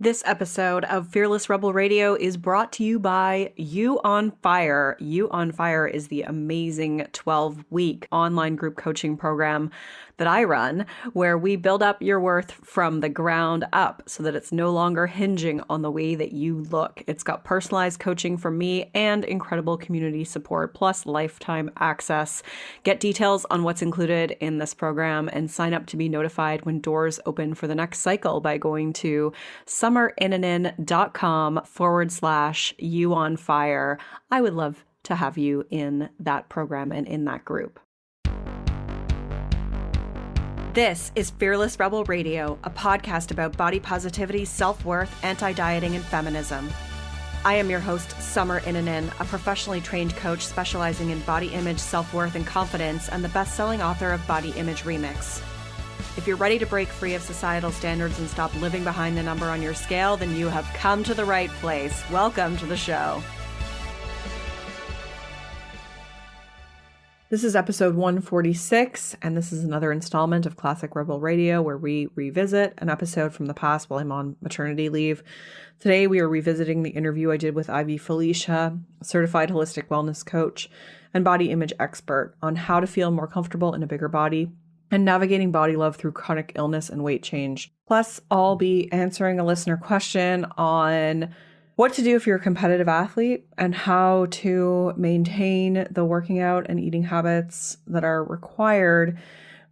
This episode of Fearless Rebel Radio is brought to you by You on Fire. You on Fire is the amazing 12-week online group coaching program that I run, where we build up your worth from the ground up so that it's no longer hinging on the way that you look. It's got personalized coaching from me and incredible community support, plus lifetime access. Get details on what's included in this program and sign up to be notified when doors open for the next cycle by going to summerinanen.com/you on fire. I would love to have you in that program and in that group. This is Fearless Rebel Radio, a podcast about body positivity, self-worth, anti-dieting, and feminism. I am your host, Summer Inanen, a professionally trained coach specializing in body image, self-worth, and confidence, and the best-selling author of Body Image Remix. If you're ready to break free of societal standards and stop living behind the number on your scale, then you have come to the right place. Welcome to the show. This is episode 146, and this is another installment of Classic Rebel Radio where we revisit an episode from the past while I'm on maternity leave. Today we are revisiting the interview I did with Ivy Felicia, certified holistic wellness coach and body image expert, on how to feel more comfortable in a bigger body and navigating body love through chronic illness and weight change. Plus, I'll be answering a listener question on what to do if you're a competitive athlete and how to maintain the working out and eating habits that are required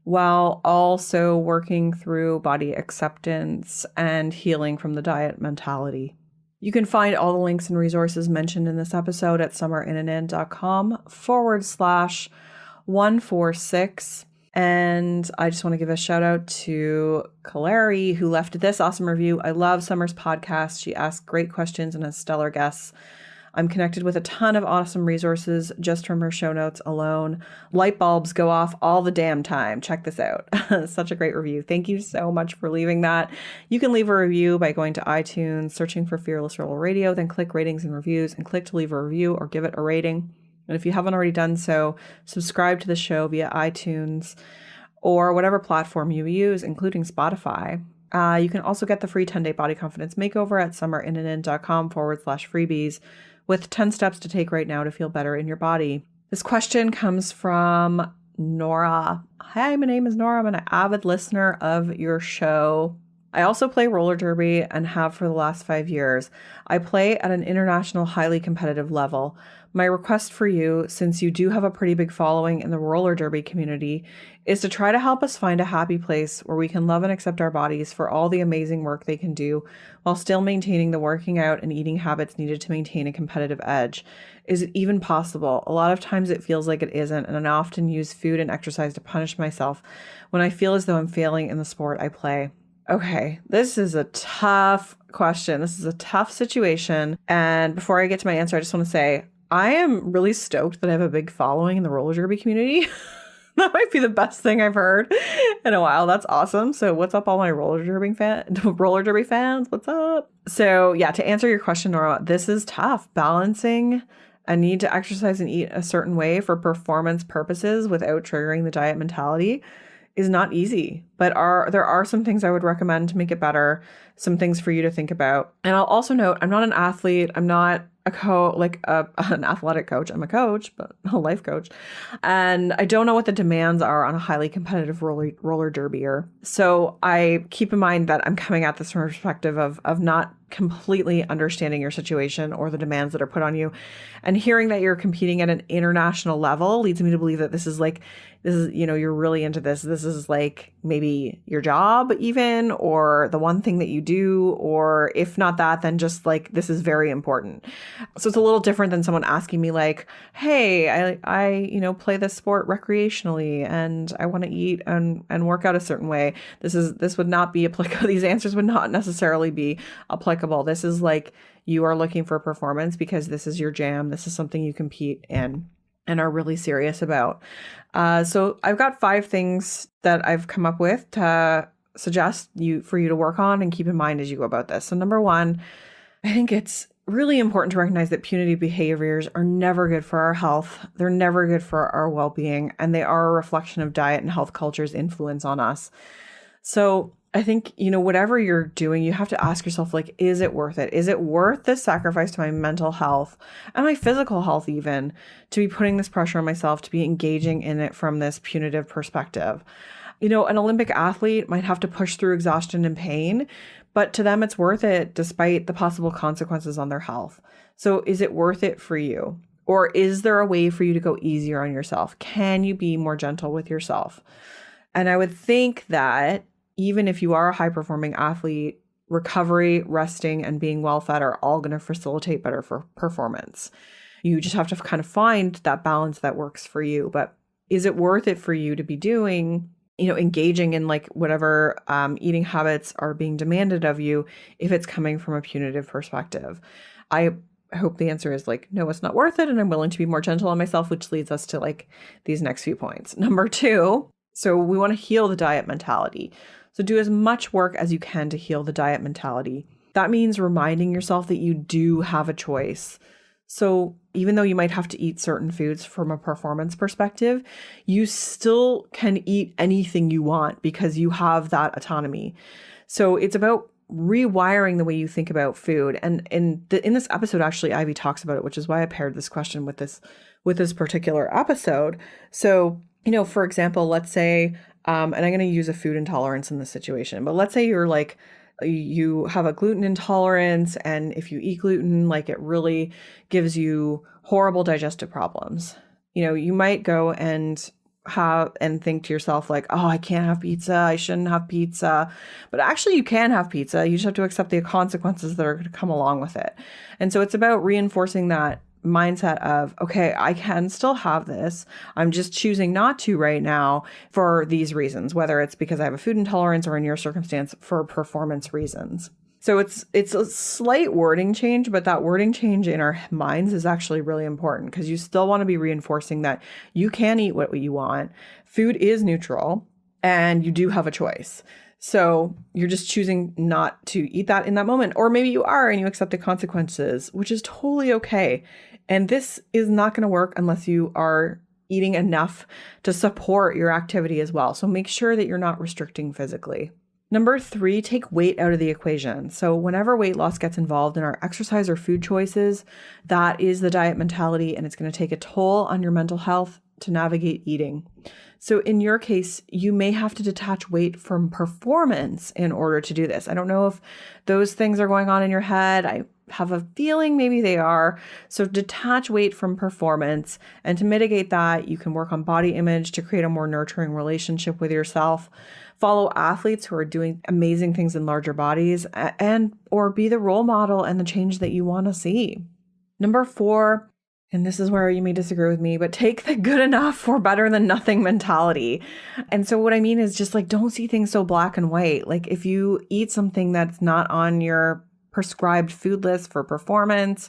while also working through body acceptance and healing from the diet mentality. You can find all the links and resources mentioned in this episode at summerinanen.com/146. And I just want to give a shout out to Kalari, who left this awesome review. I love Summer's podcast. She asks great questions and has stellar guests. I'm connected with a ton of awesome resources just from her show notes alone. Light bulbs go off all the damn time. Check this out. Such a great review. Thank you so much for leaving that. You can leave a review by going to iTunes, searching for Fearless Rebel Radio, then click ratings and reviews and click to leave a review or give it a rating. And if you haven't already done so, subscribe to the show via iTunes or whatever platform you use, including Spotify. You can also get the free 10-day body confidence makeover at summerinanen.com/freebies with 10 steps to take right now to feel better in your body. This question comes from Nora. Hi, my name is Nora. I'm an avid listener of your show. I also play roller derby and have for the last 5 years. I play at an international, highly competitive level. My request for you, since you do have a pretty big following in the roller derby community, is to try to help us find a happy place where we can love and accept our bodies for all the amazing work they can do while still maintaining the working out and eating habits needed to maintain a competitive edge. Is it even possible? A lot of times it feels like it isn't, and I often use food and exercise to punish myself when I feel as though I'm failing in the sport I play. Okay, this is a tough question. This is a tough situation. And before I get to my answer, I just want to say, I am really stoked that I have a big following in the roller derby community. That might be the best thing I've heard in a while. That's awesome. So what's up, all my roller derby fans? What's up? So yeah, to answer your question, Nora, this is tough. Balancing a need to exercise and eat a certain way for performance purposes without triggering the diet mentality is not easy, but there are some things I would recommend to make it better, some things for you to think about. And I'll also note, I'm not an athlete. I'm not an athletic coach. I'm a coach, but a life coach. And I don't know what the demands are on a highly competitive roller derbyer. So I keep in mind that I'm coming at this from a perspective of not completely understanding your situation or the demands that are put on you. And hearing that you're competing at an international level leads me to believe that this is, you're really into this. This is like maybe your job even, or the one thing that you do, or if not that, then just like, this is very important. So it's a little different than someone asking me like, hey, I play this sport recreationally and I want to eat and work out a certain way. This would not be applicable. These answers would not necessarily be applicable. This is like, you are looking for performance because this is your jam. This is something you compete in and are really serious about. So I've got 5 things that I've come up with to suggest for you to work on and keep in mind as you go about this. So number 1, I think it's really important to recognize that punitive behaviors are never good for our health. They're never good for our well-being, and they are a reflection of diet and health culture's influence on us. So I think, whatever you're doing, you have to ask yourself, like, is it worth it? Is it worth the sacrifice to my mental health and my physical health even to be putting this pressure on myself, to be engaging in it from this punitive perspective? An Olympic athlete might have to push through exhaustion and pain, but to them it's worth it despite the possible consequences on their health. So is it worth it for you? Or is there a way for you to go easier on yourself? Can you be more gentle with yourself? And I would think that even if you are a high-performing athlete, recovery, resting, and being well-fed are all going to facilitate better for performance. You just have to kind of find that balance that works for you. But is it worth it for you to be doing, engaging in like whatever eating habits are being demanded of you if it's coming from a punitive perspective? I hope the answer is like, no, it's not worth it. And I'm willing to be more gentle on myself, which leads us to like these next few points. Number 2, so we want to heal the diet mentality. So do as much work as you can to heal the diet mentality. That means reminding yourself that you do have a choice. So even though you might have to eat certain foods from a performance perspective, you still can eat anything you want because you have that autonomy. So it's about rewiring the way you think about food. And in this episode, actually, Ivy talks about it, which is why I paired this question with this particular episode. So, for example, let's say, and I'm going to use a food intolerance in this situation, but let's say you're like, you have a gluten intolerance, and if you eat gluten, like it really gives you horrible digestive problems. You might go and think to yourself like, oh, I can't have pizza. I shouldn't have pizza. But actually you can have pizza. You just have to accept the consequences that are going to come along with it. And so it's about reinforcing that mindset of, okay, I can still have this. I'm just choosing not to right now for these reasons, whether it's because I have a food intolerance or in your circumstance for performance reasons. So it's a slight wording change, but that wording change in our minds is actually really important because you still want to be reinforcing that you can eat what you want. Food is neutral and you do have a choice. So you're just choosing not to eat that in that moment. Or maybe you are and you accept the consequences, which is totally okay. And this is not going to work unless you are eating enough to support your activity as well. So make sure that you're not restricting physically. Number 3, take weight out of the equation. So whenever weight loss gets involved in our exercise or food choices, that is the diet mentality, and it's going to take a toll on your mental health to navigate eating. So in your case, you may have to detach weight from performance in order to do this. I don't know if those things are going on in your head. I have a feeling maybe they are. So detach weight from performance, and to mitigate that, you can work on body image to create a more nurturing relationship with yourself. Follow athletes who are doing amazing things in larger bodies, or be the role model and the change that you want to see. Number 4, and this is where you may disagree with me, but take the good enough or better than nothing mentality. And so what I mean is just like, don't see things so black and white. Like if you eat something that's not on your prescribed food list for performance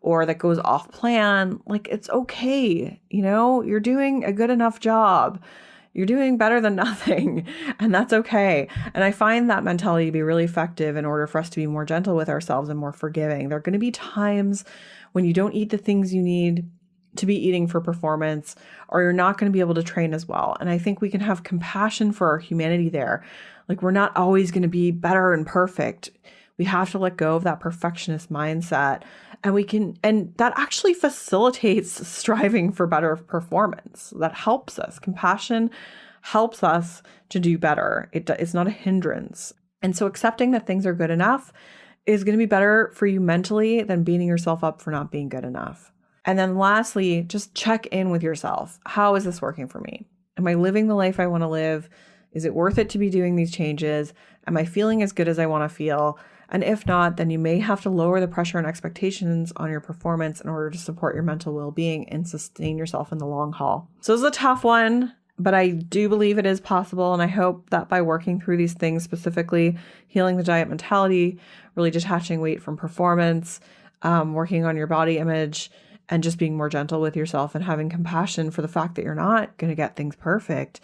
or that goes off plan, like it's okay. You're doing a good enough job. You're doing better than nothing, and that's okay. And I find that mentality to be really effective in order for us to be more gentle with ourselves and more forgiving. There are going to be times when you don't eat the things you need to be eating for performance, or you're not going to be able to train as well. And I think we can have compassion for our humanity there. Like we're not always going to be better and perfect. We have to let go of that perfectionist mindset, and that actually facilitates striving for better performance. That helps us. Compassion helps us to do better. It's not a hindrance. And so accepting that things are good enough is going to be better for you mentally than beating yourself up for not being good enough. And then lastly, just check in with yourself. How is this working for me? Am I living the life I want to live? Is it worth it to be doing these changes? Am I feeling as good as I want to feel? And if not, then you may have to lower the pressure and expectations on your performance in order to support your mental well-being and sustain yourself in the long haul. So this is a tough one, but I do believe it is possible. And I hope that by working through these things, specifically healing the diet mentality, really detaching weight from performance, working on your body image, and just being more gentle with yourself and having compassion for the fact that you're not going to get things perfect,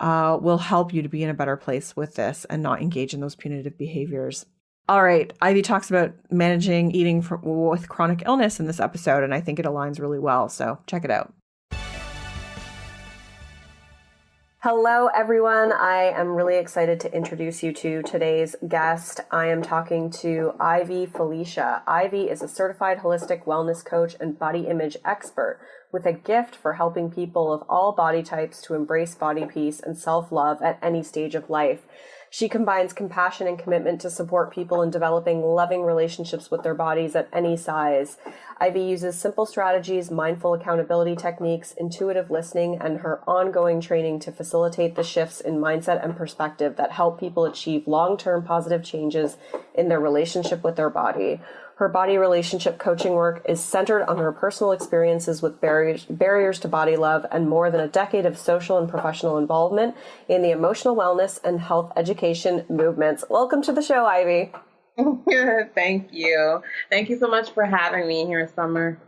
will help you to be in a better place with this and not engage in those punitive behaviors. All right. Ivy talks about managing eating with chronic illness in this episode, and I think it aligns really well. So check it out. Hello, everyone. I am really excited to introduce you to today's guest. I am talking to Ivy Felicia. Ivy is a certified holistic wellness coach and body image expert with a gift for helping people of all body types to embrace body peace and self-love at any stage of life. She combines compassion and commitment to support people in developing loving relationships with their bodies at any size. Ivy uses simple strategies, mindful accountability techniques, intuitive listening, and her ongoing training to facilitate the shifts in mindset and perspective that help people achieve long-term positive changes in their relationship with their body. Her body relationship coaching work is centered on her personal experiences with barriers to body love and more than a decade of social and professional involvement in the emotional wellness and health education movements. Welcome to the show, Ivy. Thank you. Thank you so much for having me here, Summer.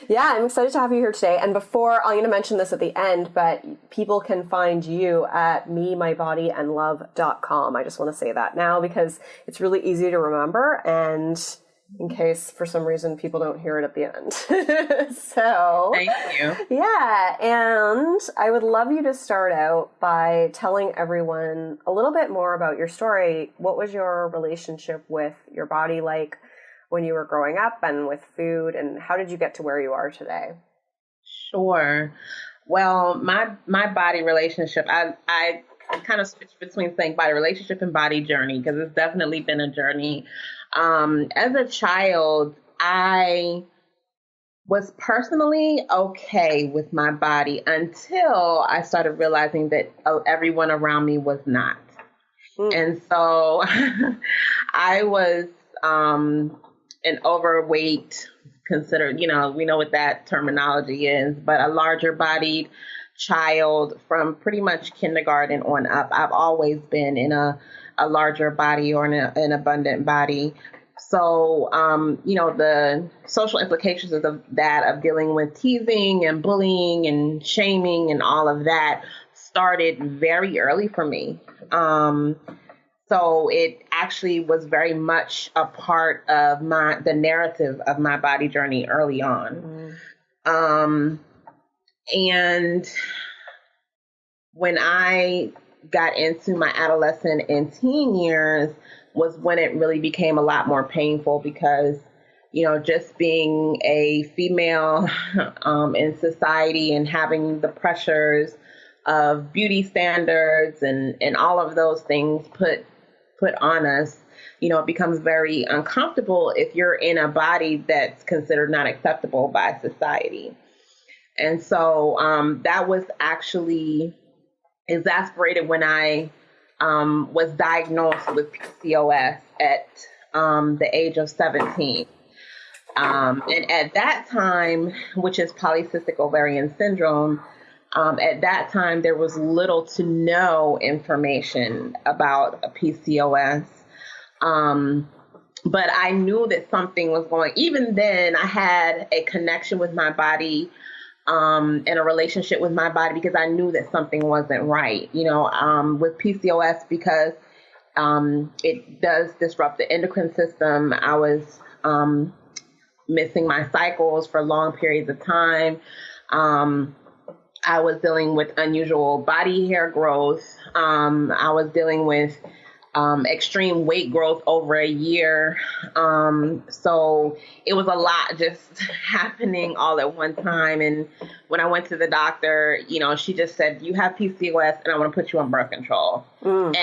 Yeah, I'm excited to have you here today. And before, I'm going to mention this at the end, but people can find you at memybodyandlove.com. I just want to say that now because it's really easy to remember, and in case for some reason people don't hear it at the end. So thank you. Yeah, and I would love you to start out by telling everyone a little bit more about your story. What was your relationship with your body like when you were growing up and with food, and how did you get to where you are today? Sure. Well, my body relationship, I kind of switched between saying body relationship and body journey because it's definitely been a journey. As a child, I was personally okay with my body until I started realizing that everyone around me was not. And so I was an overweight, considered, we know what that terminology is, but a larger bodied child from pretty much kindergarten on up. I've always been in a larger body or an abundant body. So, the social implications of that, of dealing with teasing and bullying and shaming and all of that started very early for me. So it actually was very much a part of the narrative of my body journey early on. And when I got into my adolescent and teen years was when it really became a lot more painful because, just being a female in society and having the pressures of beauty standards and all of those things put on us, it becomes very uncomfortable if you're in a body that's considered not acceptable by society. And so that was actually exasperated when I was diagnosed with PCOS at the age of 17. And at that time, which is polycystic ovarian syndrome, at that time, there was little to no information about PCOS. But I knew that something was going. Even then, I had a connection with my body and a relationship with my body because I knew that something wasn't right, with PCOS because it does disrupt the endocrine system. I was missing my cycles for long periods of time. I was dealing with unusual body hair growth. I was dealing with extreme weight growth over a year. So it was a lot just happening all at one time. And when I went to the doctor, she just said, you have PCOS and I want to put you on birth control. And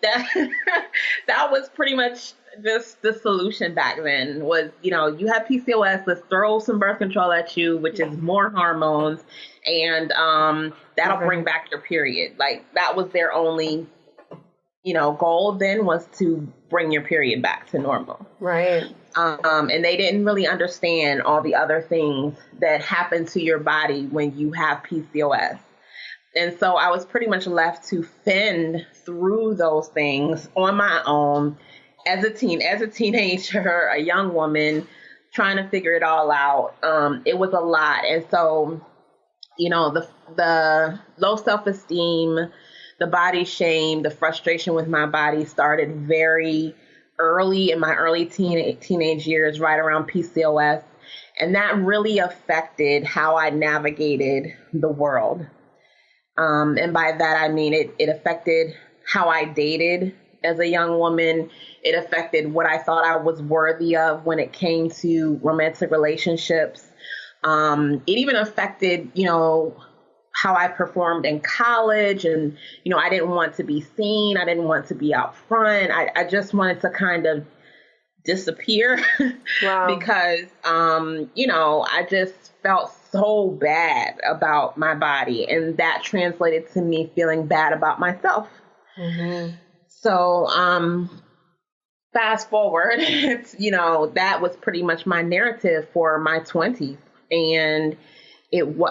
that was pretty much just the solution back then was, you have PCOS, let's throw some birth control at you, which is more hormones. And that'll bring back your period. Like that was their only goal then was to bring your period back to normal. Right. And they didn't really understand all the other things that happen to your body when you have PCOS. And so I was pretty much left to fend through those things on my own as a teenager, a young woman trying to figure it all out. It was a lot. And so, the low self-esteem, the body shame, the frustration with my body started very early in my early teenage years, right around PCOS. And that really affected how I navigated the world. And by that, I mean, it affected how I dated as a young woman. It affected what I thought I was worthy of when it came to romantic relationships. It even affected, how I performed in college. And, I didn't want to be seen. I didn't want to be out front. I just wanted to kind of disappear. Wow. Because, I just felt so bad about my body, and that translated to me feeling bad about myself. Mm-hmm. So, fast forward, that was pretty much my narrative for my 20s. And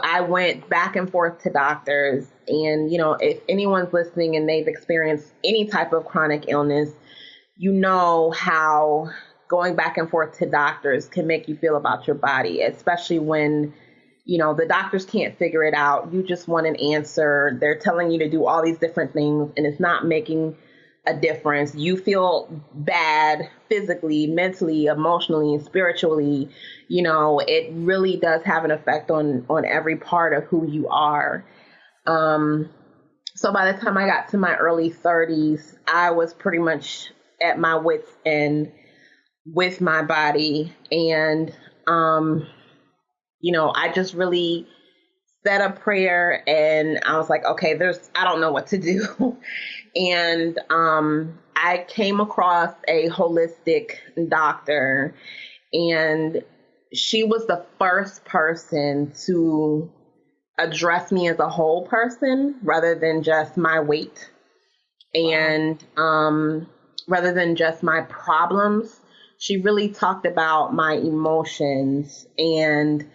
I went back and forth to doctors. And, if anyone's listening and they've experienced any type of chronic illness, how going back and forth to doctors can make you feel about your body, especially when, the doctors can't figure it out. You just want an answer. They're telling you to do all these different things, and it's not making a difference. You feel bad physically, mentally, emotionally, spiritually. It really does have an effect on every part of who you are. So by the time I got to my early 30s, I was pretty much at my wit's end with my body. And, I just really said a prayer, and I was like, okay, I don't know what to do. And I came across a holistic doctor, and she was the first person to address me as a whole person rather than just my weight. And rather than just my problems, she really talked about my emotions and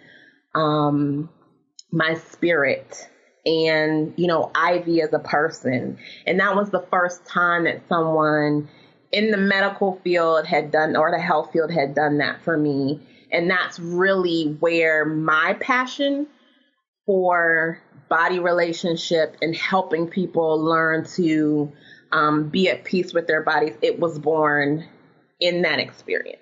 my spirit and, Ivy as a person. And that was the first time that someone in the medical field had done, or the health field had done that for me. And that's really where my passion for body relationship and helping people learn to be at peace with their bodies, it was born in that experience.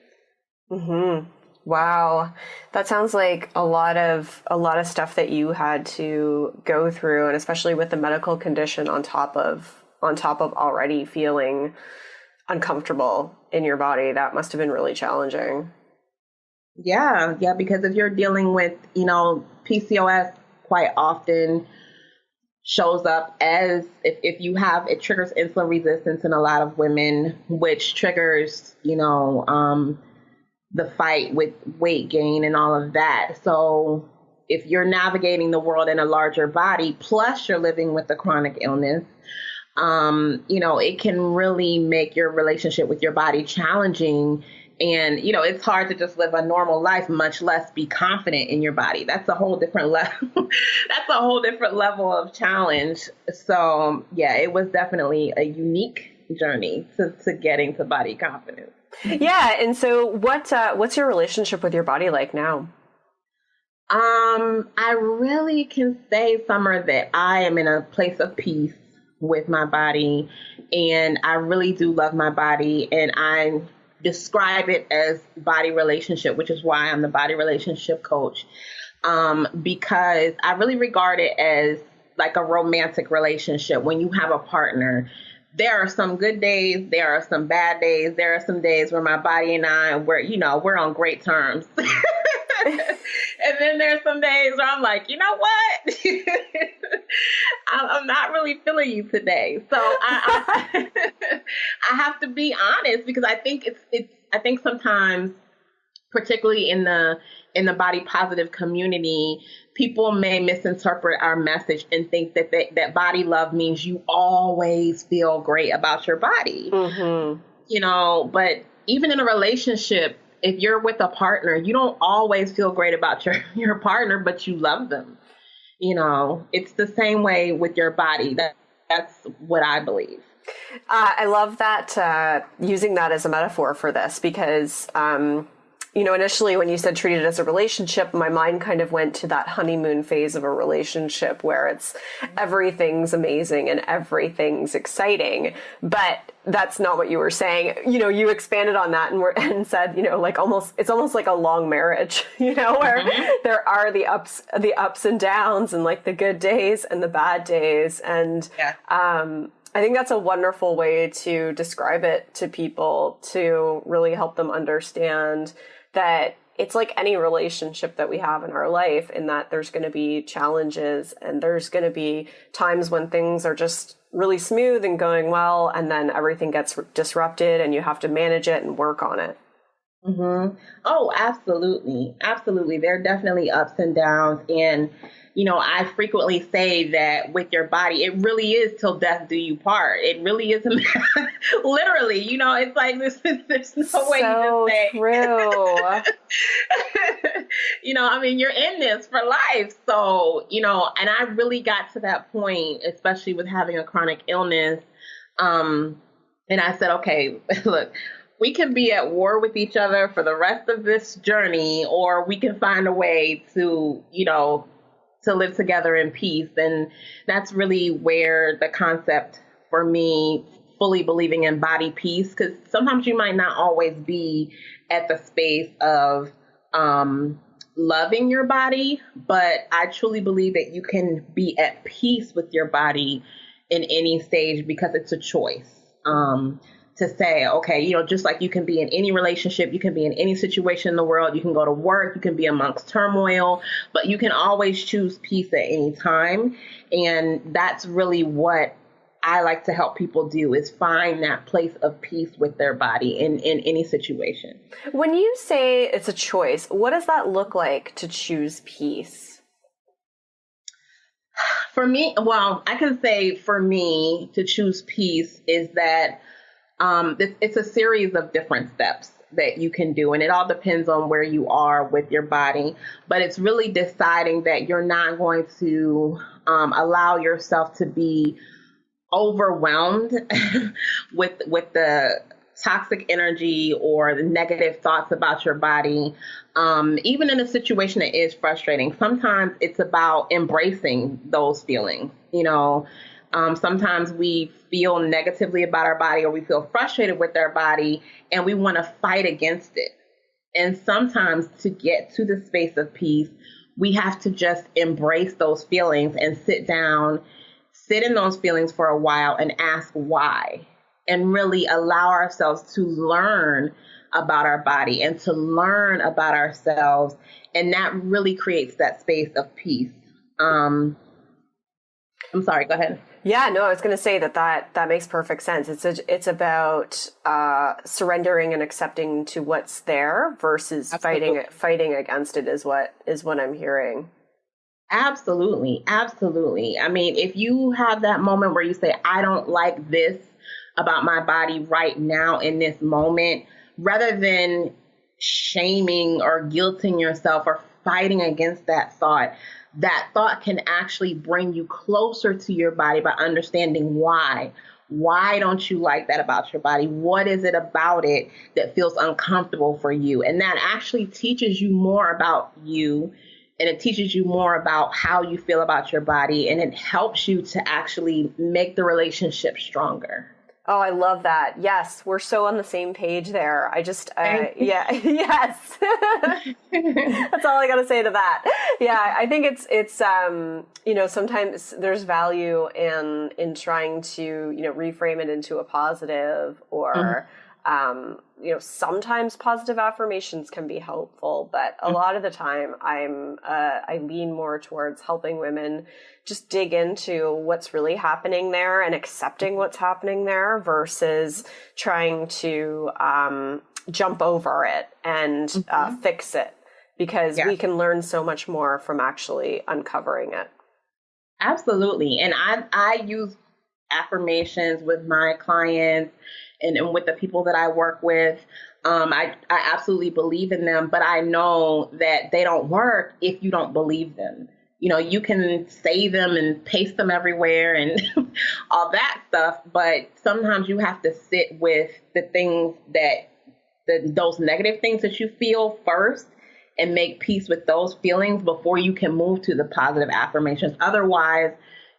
Mm-hmm. Wow. That sounds like a lot of stuff that you had to go through, and especially with the medical condition on top of already feeling uncomfortable in your body. That must have been really challenging. Yeah, because if you're dealing with, PCOS quite often shows up as if you have, it triggers insulin resistance in a lot of women, which triggers, the fight with weight gain and all of that. So if you're navigating the world in a larger body, plus you're living with a chronic illness, it can really make your relationship with your body challenging. And, it's hard to just live a normal life, much less be confident in your body. That's a whole different level. That's a whole different level of challenge. So, yeah, it was definitely a unique journey to getting to body confidence. Yeah. And so what's your relationship with your body like now? I really can say, Summer, that I am in a place of peace with my body, and I really do love my body, and I describe it as body relationship, which is why I'm the body relationship coach, because I really regard it as like a romantic relationship. When you have a partner, there are some good days, there are some bad days, there are some days where my body and I, we're on great terms. And then there's some days where I'm like, you know what? I'm not really feeling you today. So I have to be honest, because I think I think sometimes, particularly in the body positive community, people may misinterpret our message and think that body love means you always feel great about your body. Mm-hmm. But even in a relationship, if you're with a partner, you don't always feel great about your partner, but you love them. It's the same way with your body. That's what I believe. I love that, using that as a metaphor for this, because initially when you said treat it as a relationship, my mind kind of went to that honeymoon phase of a relationship where it's everything's amazing and everything's exciting. But that's not what you were saying. You expanded on that and said, it's almost like a long marriage, where there are the ups and downs and like the good days and the bad days. And I think that's a wonderful way to describe it to people, to really help them understand that it's like any relationship that we have in our life, in that there's going to be challenges and there's going to be times when things are just really smooth and going well, and then everything gets disrupted and you have to manage it and work on it. Mm-hmm. Oh, absolutely. Absolutely. There are definitely ups and downs. And, I frequently say that with your body, it really is till death do you part. It really is literally, it's like there's no way So you just say. True. You're in this for life. So, and I really got to that point, especially with having a chronic illness. And I said, okay, look, we can be at war with each other for the rest of this journey, or we can find a way to, to live together in peace. And that's really where the concept for me, fully believing in body peace, because sometimes you might not always be at the space of loving your body, but I truly believe that you can be at peace with your body in any stage, because it's a choice. To say, okay, just like you can be in any relationship, you can be in any situation in the world, you can go to work, you can be amongst turmoil, but you can always choose peace at any time. And that's really what I like to help people do, is find that place of peace with their body in any situation. When you say it's a choice, what does that look like to choose peace? For me, I can say for me to choose peace is that it's a series of different steps that you can do. And it all depends on where you are with your body. But it's really deciding that you're not going to allow yourself to be overwhelmed with the toxic energy or the negative thoughts about your body. Even in a situation that is frustrating, sometimes it's about embracing those feelings. Sometimes we feel negatively about our body, or we feel frustrated with our body, and we want to fight against it. And sometimes to get to the space of peace, we have to just embrace those feelings and sit in those feelings for a while and ask why, and really allow ourselves to learn about our body and to learn about ourselves. And that really creates that space of peace. I'm sorry, go ahead. Yeah, no, I was going to say that makes perfect sense. It's about surrendering and accepting to what's there versus fighting against it is what I'm hearing. Absolutely. Absolutely. If you have that moment where you say, I don't like this about my body right now in this moment, rather than shaming or guilting yourself or fighting against that thought can actually bring you closer to your body by understanding why. Why don't you like that about your body? What is it about it that feels uncomfortable for you? And that actually teaches you more about you, and it teaches you more about how you feel about your body, and it helps you to actually make the relationship stronger. Oh, I love that. Yes, we're so on the same page there. Yes. That's all I got to say to that. Yeah, I think it's sometimes there's value in trying to, reframe it into a positive, or sometimes positive affirmations can be helpful, but a lot of the time I lean more towards helping women just dig into what's really happening there and accepting what's happening there versus trying to jump over it and fix it, because we can learn so much more from actually uncovering it. Absolutely. And I use affirmations with my clients and with the people that I work with. I absolutely believe in them, but I know that they don't work if you don't believe them. You can say them and paste them everywhere and all that stuff, but sometimes you have to sit with the things that those negative things that you feel first and make peace with those feelings before you can move to the positive affirmations. Otherwise,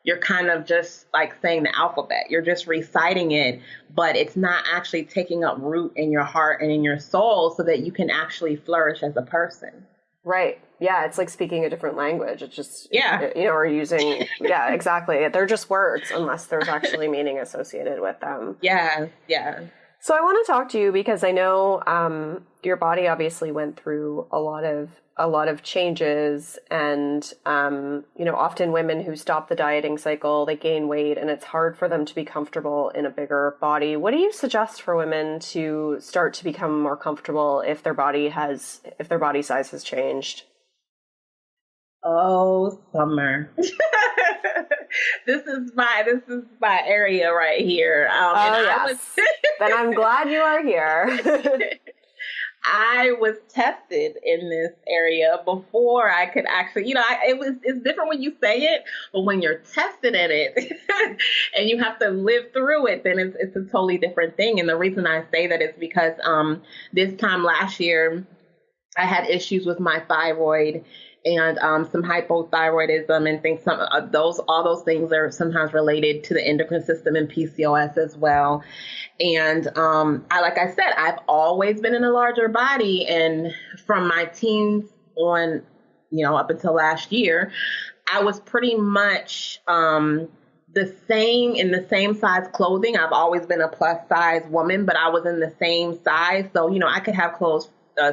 you're kind of just like saying the alphabet. You're just reciting it, but it's not actually taking up root in your heart and in your soul so that you can actually flourish as a person. Right. Yeah. It's like speaking a different language. It's just, Yeah. or using, yeah, exactly. They're just words unless there's actually meaning associated with them. Yeah. Yeah. So I want to talk to you because I know your body obviously went through a lot of changes, and often women who stop the dieting cycle, they gain weight, and it's hard for them to be comfortable in a bigger body. What do you suggest for women to start to become more comfortable if their body size has changed? Oh, summer. This is my area right here. Yes. Then I'm glad you are here. I was tested in this area before I could actually, it's different when you say it, but when you're tested at it and you have to live through it, then it's a totally different thing. And the reason I say that is because this time last year, I had issues with my thyroid and some hypothyroidism and things. All those things are sometimes related to the endocrine system and PCOS as well. And like I said, I've always been in a larger body, and from my teens on, up until last year, I was pretty much the same in the same size clothing. I've always been a plus size woman, but I was in the same size, so I could have clothes.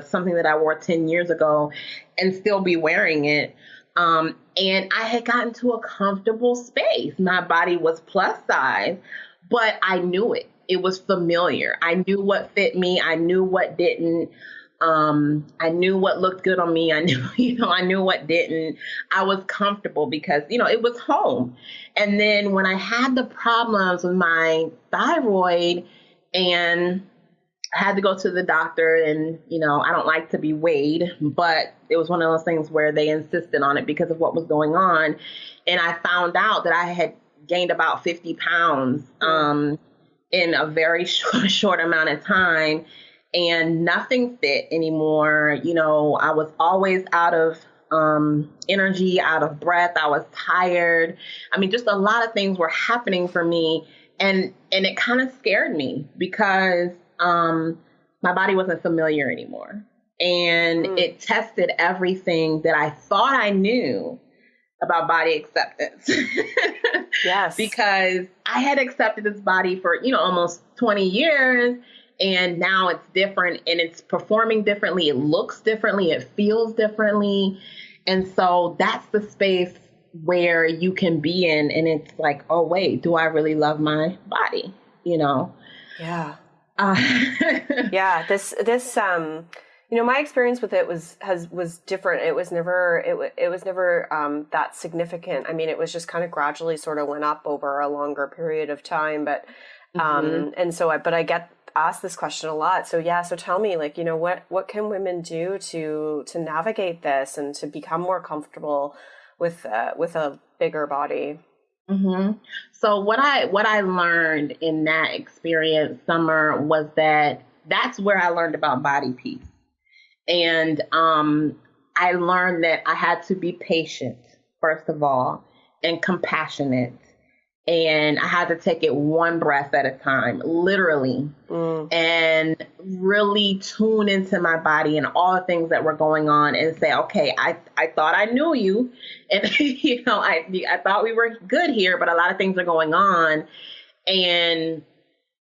Something that I wore 10 years ago and still be wearing it. And I had gotten to a comfortable space. My body was plus size, but I knew it. It was familiar. I knew what fit me. I knew what didn't. I knew what looked good on me. I knew, I knew what didn't. I was comfortable because, it was home. And then when I had the problems with my thyroid and I had to go to the doctor, and, I don't like to be weighed, but it was one of those things where they insisted on it because of what was going on. And I found out that I had gained about 50 pounds in a very short amount of time, and nothing fit anymore. I was always out of energy, out of breath. I was tired. I mean, just a lot of things were happening for me. And it kind of scared me because my body wasn't familiar anymore. And it tested everything that I thought I knew about body acceptance. Yes. Because I had accepted this body for, almost 20 years, and now it's different and it's performing differently. It looks differently. It feels differently. And so that's the space where you can be in. And it's like, oh, wait, do I really love my body? Yeah. Yeah. This, my experience with it was different. It was never that significant. I mean, it was just kind of gradually sort of went up over a longer period of time, but, I get asked this question a lot. So yeah. So tell me, what can women do to navigate this and to become more comfortable with a bigger body? Mm-hmm. So what I learned in that experience, Summer, was that's where I learned about body peace. And I learned that I had to be patient, first of all, and compassionate. And I had to take it one breath at a time, literally, and really tune into my body and all the things that were going on and say, okay, I thought I knew you. And, I thought we were good here, but a lot of things are going on. And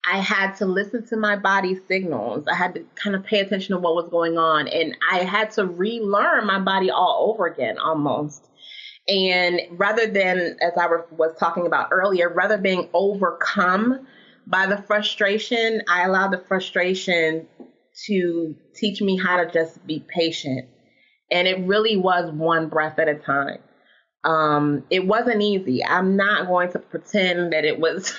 I had to listen to my body's signals. I had to kind of pay attention to what was going on. And I had to relearn my body all over again, almost. And rather than, as I was talking about earlier, rather than being overcome by the frustration, I allowed the frustration to teach me how to just be patient. And it really was one breath at a time. It wasn't easy. I'm not going to pretend that it was,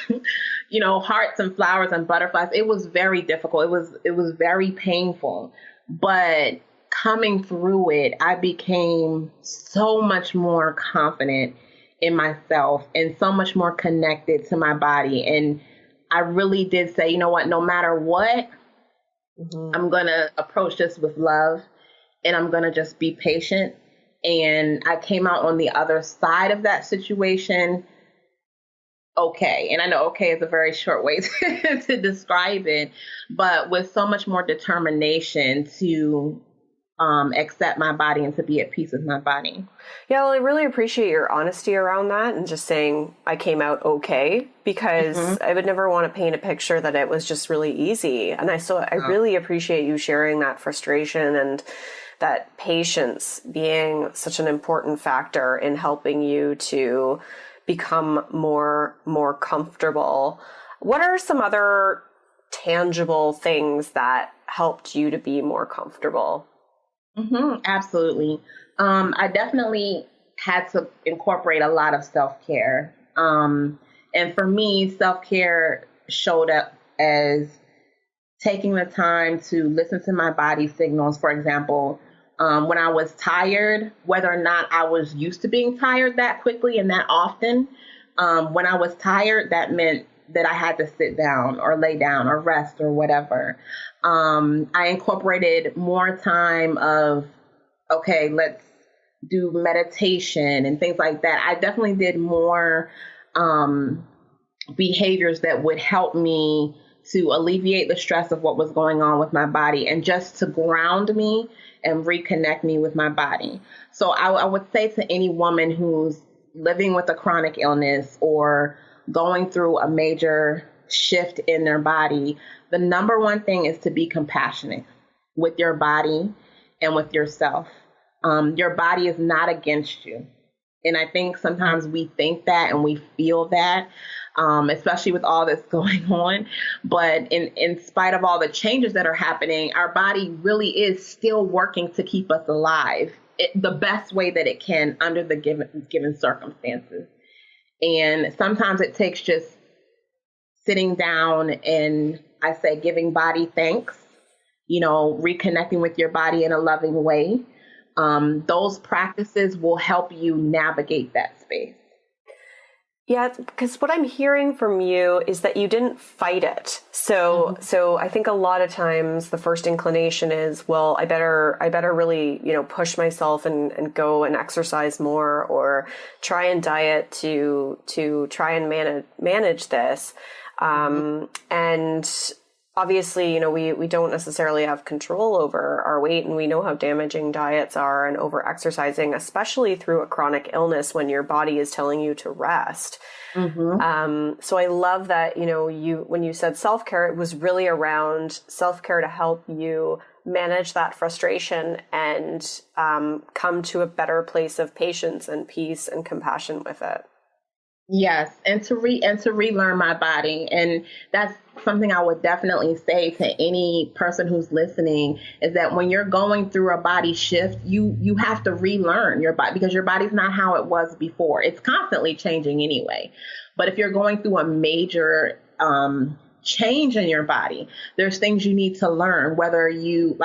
hearts and flowers and butterflies. It was very difficult. It was very painful, but coming through it, I became so much more confident in myself and so much more connected to my body. And I really did say, you know what, no matter what, I'm going to approach this with love, and I'm going to just be patient. And I came out on the other side of that situation okay. And I know okay is a very short way to describe it, but with so much more determination to accept my body and to be at peace with my body. Yeah, well, I really appreciate your honesty around that and just saying I came out okay, because I would never want to paint a picture that it was just really easy. And I really appreciate you sharing that frustration and that patience being such an important factor in helping you to become more comfortable. What are some other tangible things that helped you to be more comfortable? Absolutely. I definitely had to incorporate a lot of self-care. And for me, self-care showed up as taking the time to listen to my body signals. For example, when I was tired, whether or not I was used to being tired that quickly and that often, when I was tired, that meant that I had to sit down or lay down or rest or whatever. I incorporated more time of, okay, let's do meditation and things like that. I definitely did more behaviors that would help me to alleviate the stress of what was going on with my body and just to ground me and reconnect me with my body. So I would say to any woman who's living with a chronic illness or going through a major shift in their body, the number one thing is to be compassionate with your body and with yourself. Your body is not against you. And I think sometimes we think that and we feel that, especially with all this going on. But in spite of all the changes that are happening, our body really is still working to keep us alive the best way that it can under the given circumstances. And sometimes it takes just sitting down and I say giving body thanks, reconnecting with your body in a loving way. Those practices will help you navigate that space. Yeah, because what I'm hearing from you is that you didn't fight it. So I think a lot of times the first inclination is, well, I better really, push myself and go and exercise more or try and diet to try and manage this. And obviously, we don't necessarily have control over our weight, and we know how damaging diets are and over exercising, especially through a chronic illness when your body is telling you to rest. So I love that, when you said self-care, it was really around self-care to help you manage that frustration and come to a better place of patience and peace and compassion with it. Yes, and to relearn my body. And that's something I would definitely say to any person who's listening, is that when you're going through a body shift, you have to relearn your body, because your body's not how it was before. It's constantly changing anyway. But if you're going through a major change in your body, there's things you need to learn, whether you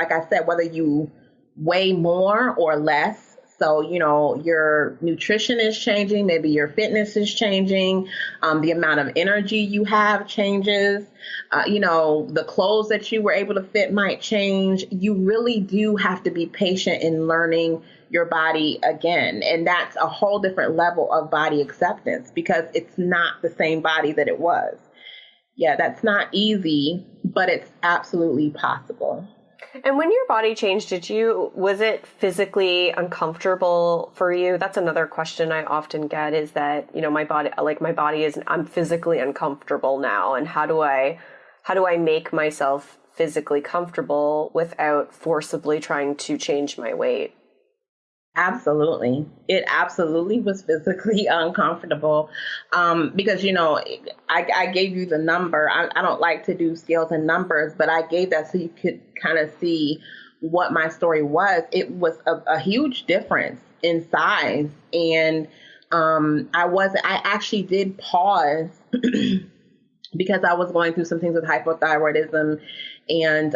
weigh more or less. So, your nutrition is changing, maybe your fitness is changing, the amount of energy you have changes, the clothes that you were able to fit might change. You really do have to be patient in learning your body again. And that's a whole different level of body acceptance, because it's not the same body that it was. Yeah, that's not easy, but it's absolutely possible. And when your body changed, was it physically uncomfortable for you? That's another question I often get, is that, I'm physically uncomfortable now. And how do I make myself physically comfortable without forcibly trying to change my weight? Absolutely. It absolutely was physically uncomfortable because, I gave you the number. I don't like to do scales and numbers, but I gave that so you could kind of see what my story was. It was a huge difference in size. And I actually did pause because I was going through some things with hypothyroidism and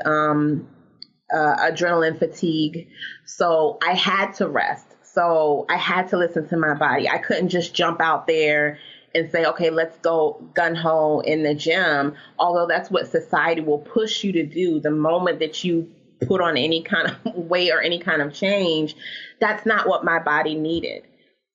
adrenaline fatigue. So I had to rest. So I had to listen to my body. I couldn't just jump out there and say, okay, let's go gun ho in the gym. Although that's what society will push you to do the moment that you put on any kind of weight or any kind of change. That's not what my body needed.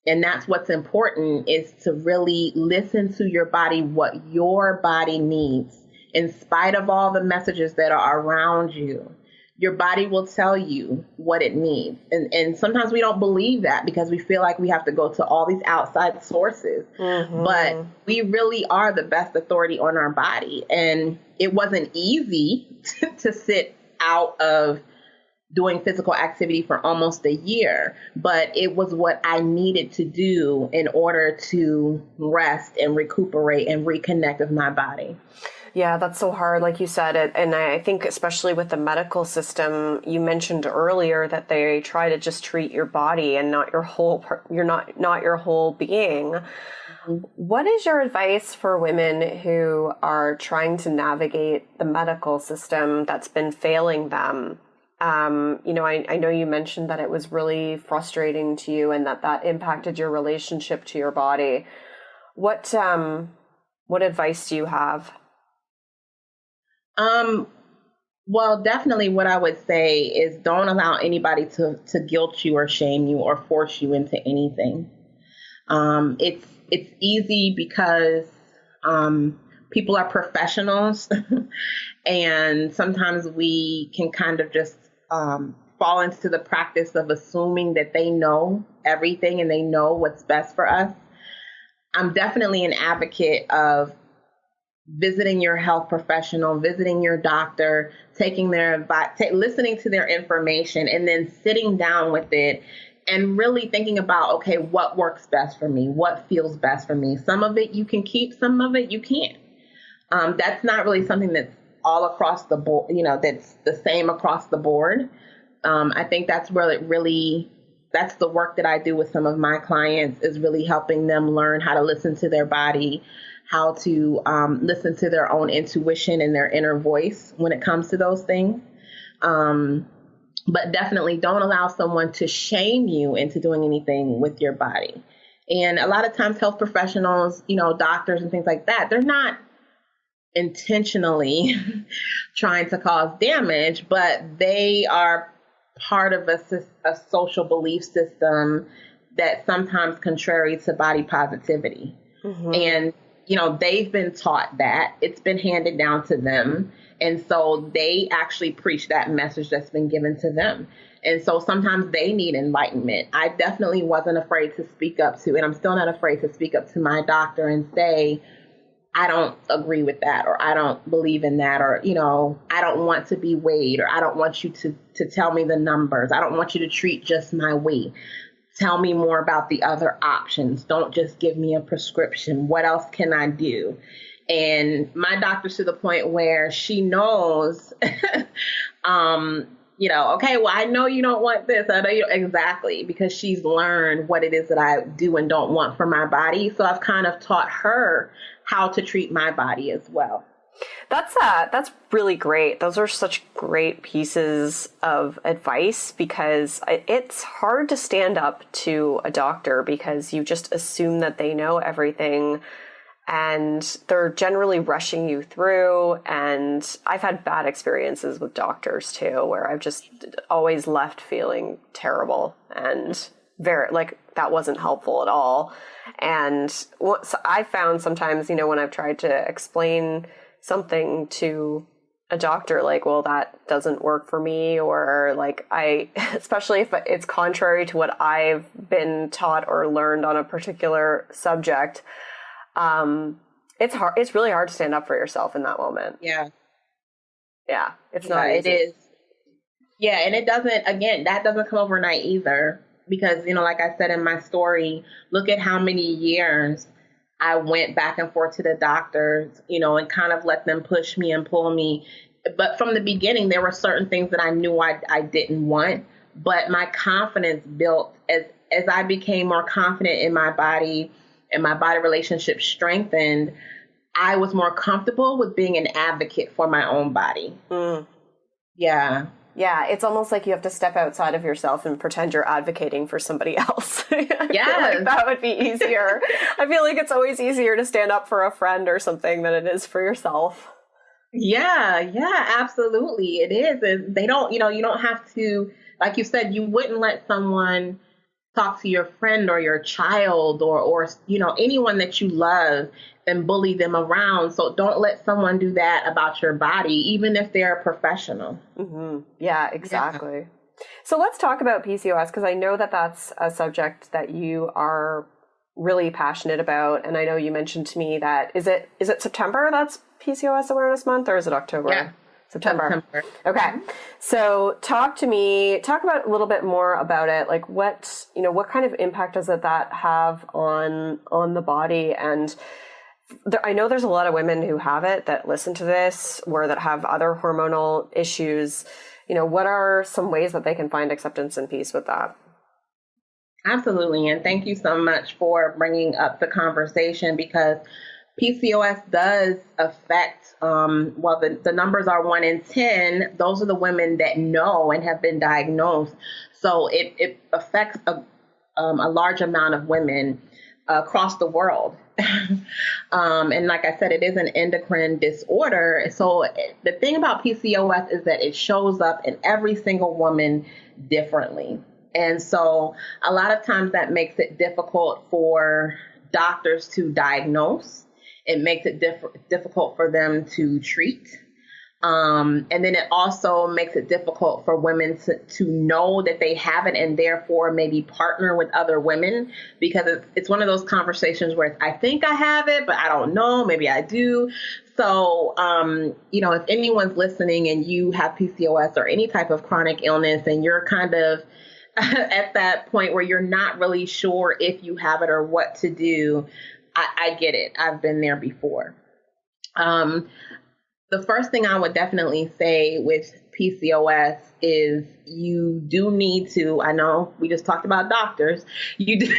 And that's what's important, is to really listen to your body, what your body needs, in spite of all the messages that are around you. Your body will tell you what it needs. And sometimes we don't believe that because we feel like we have to go to all these outside sources. Mm-hmm. But we really are the best authority on our body. And it wasn't easy to sit out of doing physical activity for almost a year, but it was what I needed to do in order to rest and recuperate and reconnect with my body. Yeah, that's so hard, like you said. And I think especially with the medical system, you mentioned earlier that they try to just treat your body and not your whole, not your whole being. Mm-hmm. What is your advice for women who are trying to navigate the medical system that's been failing them? I know you mentioned that it was really frustrating to you and that impacted your relationship to your body. What advice do you have? Well, definitely what I would say is don't allow anybody to guilt you or shame you or force you into anything. It's easy because people are professionals and sometimes we can kind of just fall into the practice of assuming that they know everything and they know what's best for us. I'm definitely an advocate of visiting your health professional, visiting your doctor, taking their advice, listening to their information, and then sitting down with it and really thinking about, okay, what works best for me? What feels best for me? Some of it you can keep, some of it you can't. That's not really something that's all across the board, that's the same across the board. I think that's really that's the work that I do with some of my clients, is really helping them learn how to listen to their body, how to listen to their own intuition and their inner voice when it comes to those things. But definitely don't allow someone to shame you into doing anything with your body. And a lot of times health professionals, doctors and things like that, they're not intentionally trying to cause damage, but they are part of a social belief system that's sometimes contrary to body positivity. Mm-hmm. And they've been taught that. It's been handed down to them. And so they actually preach that message that's been given to them. And so sometimes they need enlightenment. I definitely wasn't afraid to speak up to, and I'm still not afraid to speak up to my doctor and say, I don't agree with that, or I don't believe in that, or, I don't want to be weighed, or I don't want you to tell me the numbers. I don't want you to treat just my weight. Tell me more about the other options. Don't just give me a prescription. What else can I do? And my doctor's to the point where she knows, okay, well, I know you don't want this. I know you exactly, because she's learned what it is that I do and don't want for my body. So I've kind of taught her how to treat my body as well. That's really great. Those are such great pieces of advice, because it's hard to stand up to a doctor because you just assume that they know everything and they're generally rushing you through. And I've had bad experiences with doctors too, where I've just always left feeling terrible and that wasn't helpful at all. And what I found sometimes, when I've tried to explain something to a doctor, well, that doesn't work for me, or especially if it's contrary to what I've been taught or learned on a particular subject, it's hard. It's really hard to stand up for yourself in that moment. Yeah. Yeah. It's not easy. It is. Yeah. And that doesn't come overnight either, because, like I said in my story, look at how many years I went back and forth to the doctors, and kind of let them push me and pull me. But from the beginning, there were certain things that I knew I didn't want, but my confidence built as I became more confident in my body and my body relationship strengthened. I was more comfortable with being an advocate for my own body. Mm. Yeah. Yeah, it's almost like you have to step outside of yourself and pretend you're advocating for somebody else. I feel like that would be easier. I feel like it's always easier to stand up for a friend or something than it is for yourself. Yeah, absolutely. It is. And they don't, you don't have to, like you said, you wouldn't let someone talk to your friend or your child or anyone that you love and bully them around. So don't let someone do that about your body, even if they're a professional. Mm-hmm. Yeah, exactly. Yeah. So let's talk about PCOS, because I know that that's a subject that you are really passionate about. And I know you mentioned to me that, is it September that's PCOS Awareness Month, or is it October? Yeah. September. Okay. So talk about a little bit more about it. Like what kind of impact does that have on the body? And I know there's a lot of women who have it that listen to this or that have other hormonal issues. What are some ways that they can find acceptance and peace with that? Absolutely. And thank you so much for bringing up the conversation, because PCOS does affect, the numbers are 1 in 10. Those are the women that know and have been diagnosed. So it affects a large amount of women across the world. And like I said, it is an endocrine disorder. So the thing about PCOS is that it shows up in every single woman differently. And so a lot of times that makes it difficult for doctors to diagnose. It makes it difficult for them to treat. And then it also makes it difficult for women to know that they have it and therefore maybe partner with other women, because it's one of those conversations where I think I have it, but I don't know, maybe I do. So, if anyone's listening and you have PCOS or any type of chronic illness and you're kind of at that point where you're not really sure if you have it or what to do, I get it. I've been there before. The first thing I would definitely say with PCOS is you do need to, I know we just talked about doctors, you do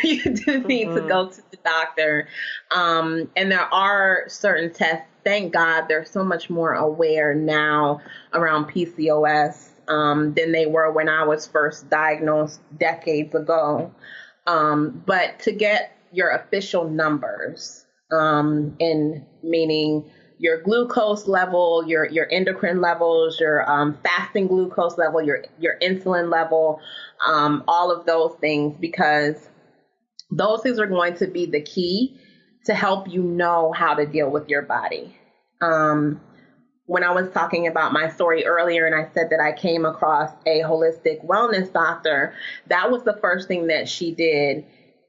need to go to the doctor. And there are certain tests. Thank God they're so much more aware now around PCOS than they were when I was first diagnosed decades ago. But to get your official numbers, in meaning your glucose level, your endocrine levels, your fasting glucose level, your insulin level, all of those things, because those things are going to be the key to help you know how to deal with your body. When I was talking about my story earlier and I said that I came across a holistic wellness doctor, that was the first thing that she did.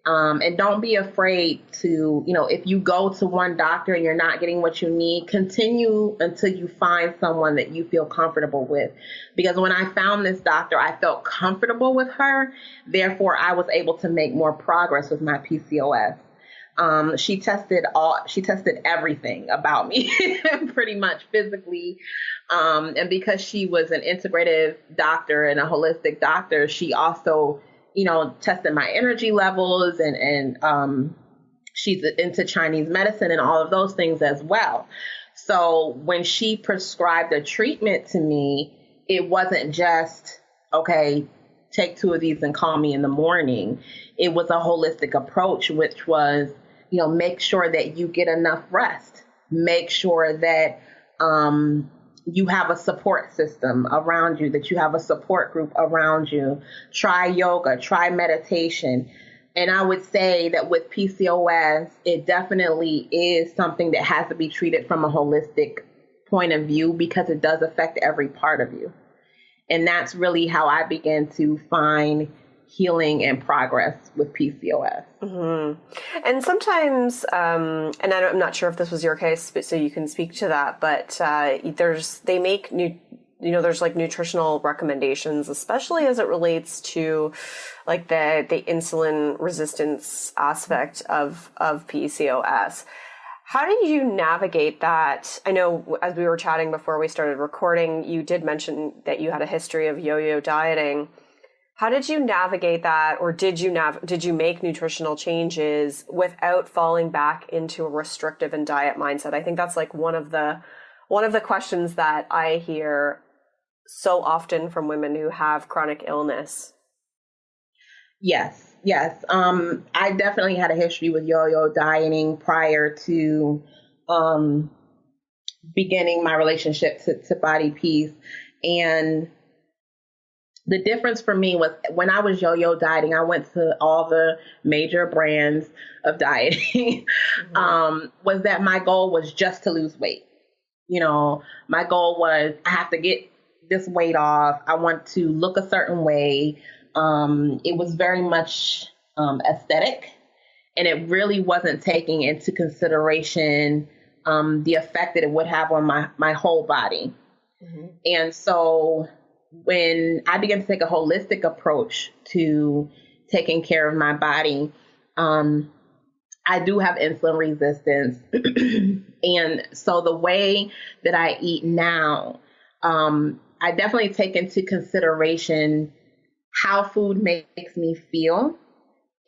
And don't be afraid to, if you go to one doctor and you're not getting what you need, continue until you find someone that you feel comfortable with. Because when I found this doctor, I felt comfortable with her. Therefore, I was able to make more progress with my PCOS. She tested everything about me, pretty much physically. And because she was an integrative doctor and a holistic doctor, she also tested my energy levels and she's into Chinese medicine and all of those things as well. So when she prescribed a treatment to me, it wasn't just, okay, take 2 of these and call me in the morning. It was a holistic approach, which was, make sure that you get enough rest. Make sure that, you have a support system around you, that you have a support group around you. Try yoga, try meditation. And I would say that with PCOS, it definitely is something that has to be treated from a holistic point of view, because it does affect every part of you. And that's really how I began to find healing and progress with PCOS. Mm-hmm. And sometimes, and I'm not sure if this was your case, but so you can speak to that, but they make there's like nutritional recommendations, especially as it relates to like the insulin resistance aspect of PCOS. How did you navigate that? I know as we were chatting before we started recording, you did mention that you had a history of yo-yo dieting. How did you navigate that, or did you make nutritional changes without falling back into a restrictive and diet mindset? I think that's like one of the questions that I hear so often from women who have chronic illness. Yes, yes. I definitely had a history with yo-yo dieting prior to beginning my relationship to Body Peace. And the difference for me was when I was yo-yo dieting, I went to all the major brands of dieting, was that my goal was just to lose weight. You know, my goal was I have to get this weight off. I want to look a certain way. It was very much aesthetic, and it really wasn't taking into consideration the effect that it would have on my whole body. And so when I began to take a holistic approach to taking care of my body, I do have insulin resistance. And so the way that I eat now, I definitely take into consideration how food makes me feel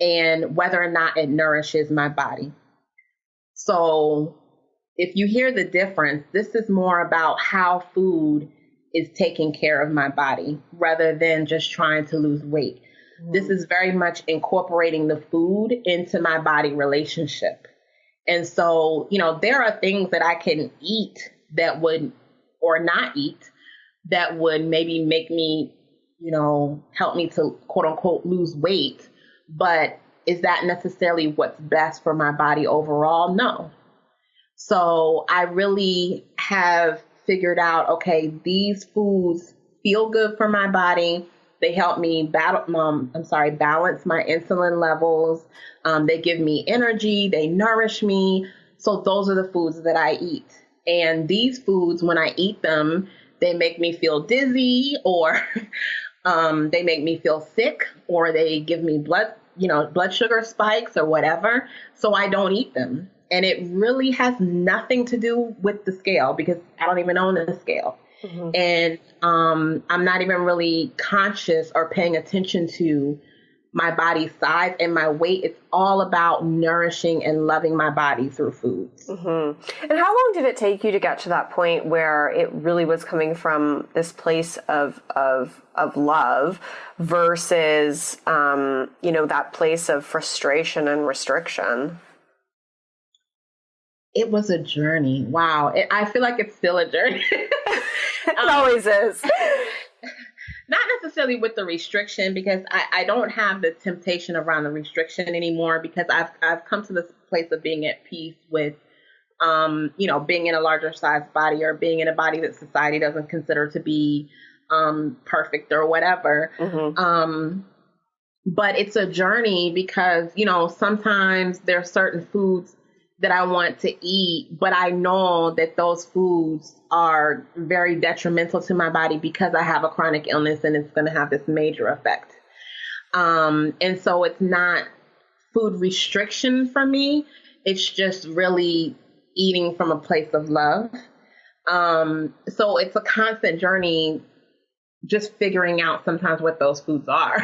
and whether or not it nourishes my body. So if you hear the difference, this is more about how food is taking care of my body rather than just trying to lose weight. This is very much incorporating the food into my body relationship. And so, you know, there are things that I can eat that would, or not eat, that would maybe make me, you know, help me to quote unquote lose weight. But is that necessarily what's best for my body overall? No. So I really have figured out, okay, these foods feel good for my body. They help me balance my insulin levels. They give me energy. They nourish me. So those are the foods that I eat. And these foods, when I eat them, they make me feel dizzy, or they make me feel sick, or they give me blood sugar spikes or whatever. So I don't eat them. And it really has nothing to do with the scale, because I don't even own the scale. And I'm not even really conscious or paying attention to my body size and my weight. It's all about nourishing and loving my body through foods. And how long did it take you to get to that point where it really was coming from this place of love versus, that place of frustration and restriction? It was a journey. Wow. I feel like it's still a journey. It always is. Not necessarily with the restriction, because I don't have the temptation around the restriction anymore, because I've come to this place of being at peace with, being in a larger size body, or being in a body that society doesn't consider to be perfect or whatever. But it's a journey because, sometimes there are certain foods that I want to eat, but I know that those foods are very detrimental to my body because I have a chronic illness and it's going to have this major effect. And so it's not food restriction for me. It's just really eating from a place of love. So it's a constant journey, just figuring out sometimes what those foods are.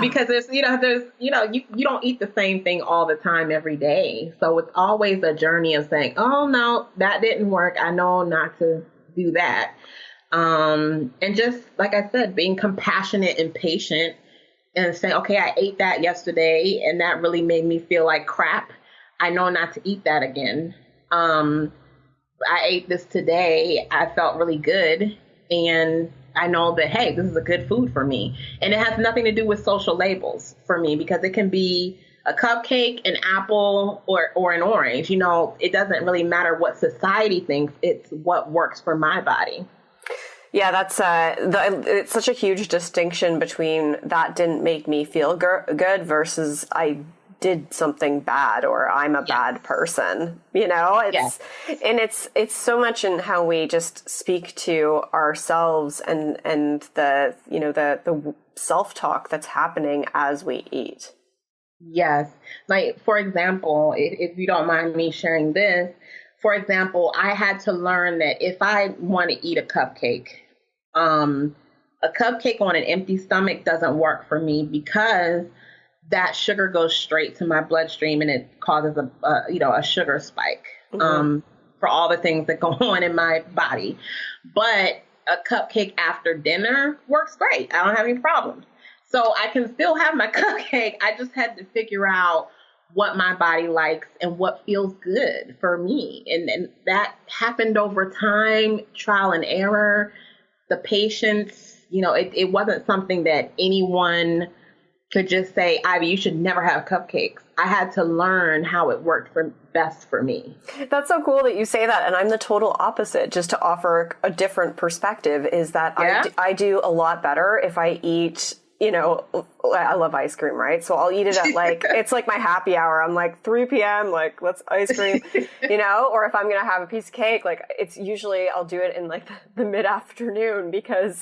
Because you don't eat the same thing all the time every day. So it's always a journey of saying, oh no, that didn't work. I know not to do that. And just, like I said, being compassionate and patient and saying, okay, I ate that yesterday and that really made me feel like crap. I know not to eat that again. I ate this today. I felt really good. And I know that, hey, this is a good food for me. And it has nothing to do with social labels for me, because it can be a cupcake, an apple, or an orange. It doesn't really matter what society thinks. It's what works for my body. Yeah, that's it's such a huge distinction between that didn't make me feel good versus I did something bad, or I'm a bad person, and it's so much in how we just speak to ourselves and the, the self-talk that's happening as we eat. Yes. Like, for example, if you don't mind me sharing this, for example, I had to learn that if I want to eat a cupcake on an empty stomach doesn't work for me, because that sugar goes straight to my bloodstream and it causes a sugar spike for all the things that go on in my body. But a cupcake after dinner works great. I don't have any problems. So I can still have my cupcake. I just had to figure out what my body likes and what feels good for me. And that happened over time, trial and error, the patience. It wasn't something that anyone could just say, Ivy, you should never have cupcakes. I had to learn how it worked best for me. That's so cool that you say that. And I'm the total opposite, just to offer a different perspective, is that I do a lot better if I eat, I love ice cream, right? So I'll eat it at it's like my happy hour. I'm like 3 p.m., let's ice cream, or if I'm going to have a piece of cake, it's usually I'll do it in the mid-afternoon, because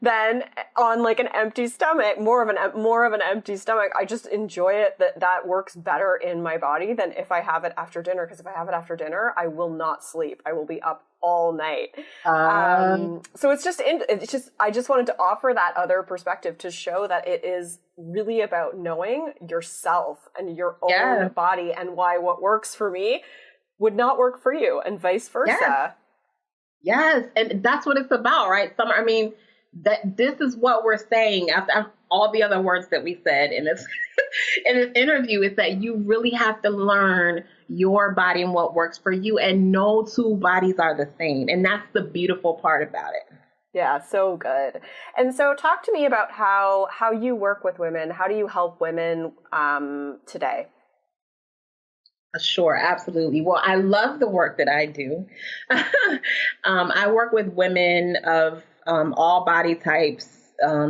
then on an empty stomach, more of an empty stomach, I just enjoy it. That works better in my body than if I have it after dinner. Because if I have it after dinner, I will not sleep. I will be up all night. So I just wanted to offer that other perspective to show that it is really about knowing yourself and your own body, and why what works for me would not work for you, and vice versa. Yes. And that's what it's about, right? That this is what we're saying after all the other words that we said in this in this interview, is that you really have to learn your body and what works for you, and no two bodies are the same. And that's the beautiful part about it. Yeah, so good. And so talk to me about how you work with women. How do you help women today? Sure, absolutely. Well, I love the work that I do. I work with women of all body types,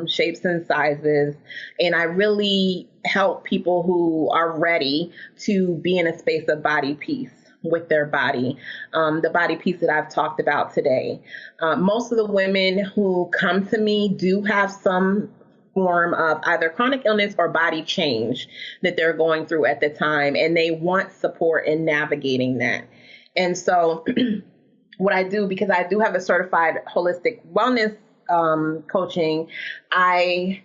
shapes and sizes, and I really help people who are ready to be in a space of body peace with their body, the body peace that I've talked about today. Most of the women who come to me do have some form of either chronic illness or body change that they're going through at the time, and they want support in navigating that. And so what I do, because I do have a certified holistic wellness coaching, I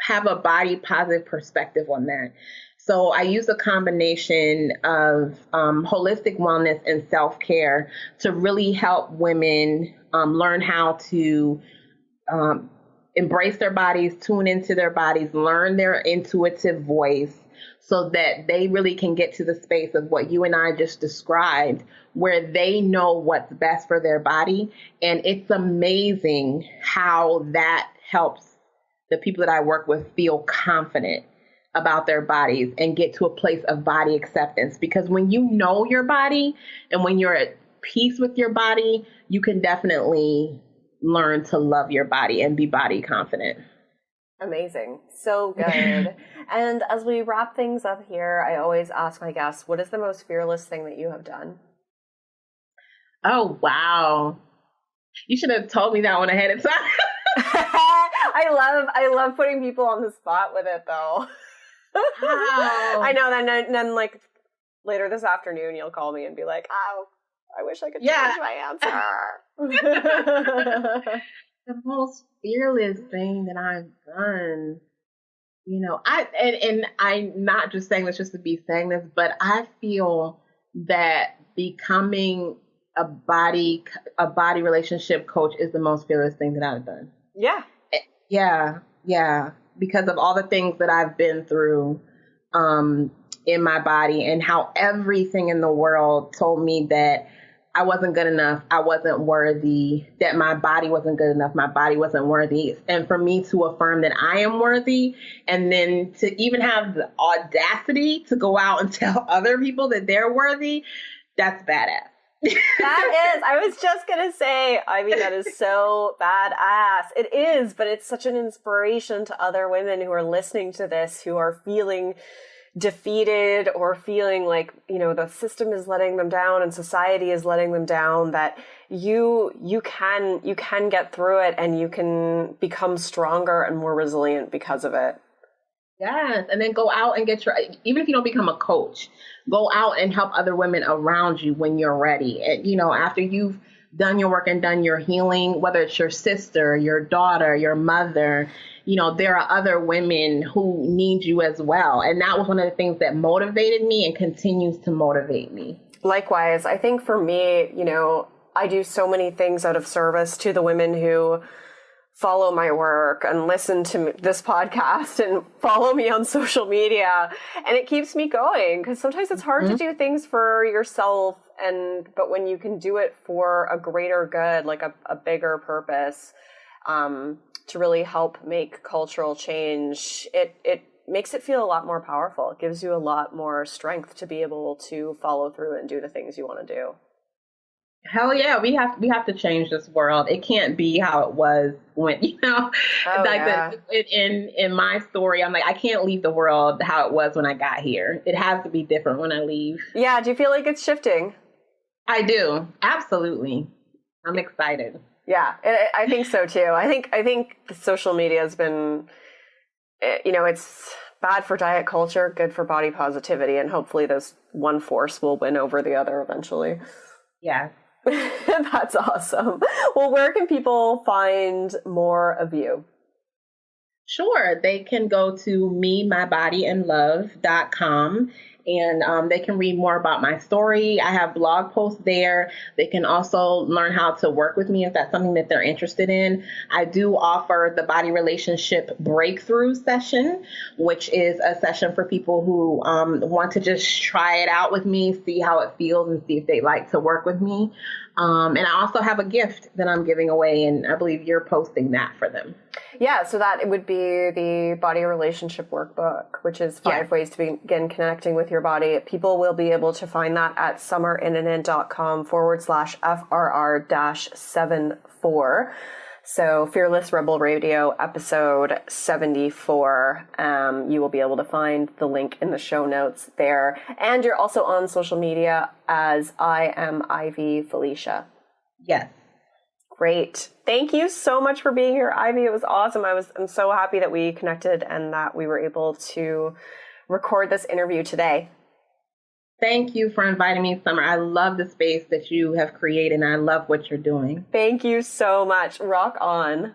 have a body positive perspective on that. So I use a combination of holistic wellness and self-care to really help women learn how to embrace their bodies, tune into their bodies, learn their intuitive voice, so that they really can get to the space of what you and I just described, where they know what's best for their body. And it's amazing how that helps the people that I work with feel confident about their bodies and get to a place of body acceptance. Because when you know your body and when you're at peace with your body, you can definitely learn to love your body and be body confident. Amazing. So good. And as we wrap things up here, I always ask my guests, what is the most fearless thing that you have done? Oh, wow. You should have told me that one ahead of time. I love putting people on the spot with it, though. Wow. I know. Then later this afternoon, you'll call me and be like, oh, I wish I could change my answer. The most fearless thing that I've done, I'm not just saying this just to be saying this, but I feel that becoming a body relationship coach is the most fearless thing that I've done. Yeah. Yeah. Because of all the things that I've been through in my body, and how everything in the world told me that I wasn't good enough, I wasn't worthy, that my body wasn't good enough, my body wasn't worthy. And for me to affirm that I am worthy, and then to even have the audacity to go out and tell other people that they're worthy, that's badass. That is. I was just going to say, that is so badass. It is, but it's such an inspiration to other women who are listening to this, who are feeling defeated or feeling like, the system is letting them down and society is letting them down, that you can get through it, and you can become stronger and more resilient because of it. Yes. And then go out and even if you don't become a coach, go out and help other women around you when you're ready. And, after you've done your work and done your healing, whether it's your sister, your daughter, your mother, there are other women who need you as well. And that was one of the things that motivated me and continues to motivate me. Likewise, I think for me, I do so many things out of service to the women who follow my work and listen to this podcast and follow me on social media. And it keeps me going because sometimes it's hard to do things for yourself. But when you can do it for a greater good, like a bigger purpose, to really help make cultural change, it makes it feel a lot more powerful. It gives you a lot more strength to be able to follow through and do the things you want to do. Hell yeah, we have to change this world. It can't be how it was when, in my story, I'm like, I can't leave the world how it was when I got here. It has to be different when I leave. Yeah, do you feel like it's shifting? I do. Absolutely. I'm excited. Yeah, I think so too. I think social media has been, it's bad for diet culture, good for body positivity, and hopefully this one force will win over the other eventually. Yeah. That's awesome. Well, where can people find more of you? Sure. They can go to memybodyandlove.com and they can read more about my story. I have blog posts there. They can also learn how to work with me if that's something that they're interested in. I do offer the body relationship breakthrough session, which is a session for people who want to just try it out with me, see how it feels, and see if they like to work with me. And I also have a gift that I'm giving away, and I believe you're posting that for them. Yeah, so that it would be the Body Relationship Workbook, which is 5 ways to begin connecting with your body. People will be able to find that at summerinnanen.com/FRR-74. So Fearless Rebel Radio episode 74. You will be able to find the link in the show notes there. And you're also on social media as I am Ivy Felicia. Yes. Great. Thank you so much for being here, Ivy. It was awesome. I'm so happy that we connected and that we were able to record this interview today. Thank you for inviting me, Summer. I love the space that you have created, and I love what you're doing. Thank you so much. Rock on.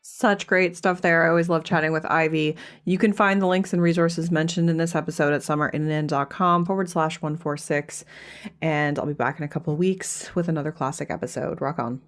Such great stuff there. I always love chatting with Ivy. You can find the links and resources mentioned in this episode at summerinnanen.com/146. And I'll be back in a couple of weeks with another classic episode. Rock on.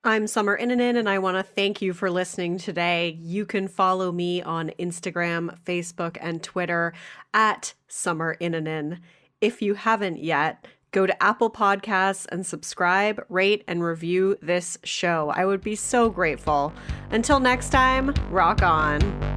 I'm Summer Innanen, and I want to thank you for listening today. You can follow me on Instagram, Facebook, and Twitter at Summer Innanen. If you haven't yet, go to Apple Podcasts and subscribe, rate, and review this show. I would be so grateful. Until next time, rock on.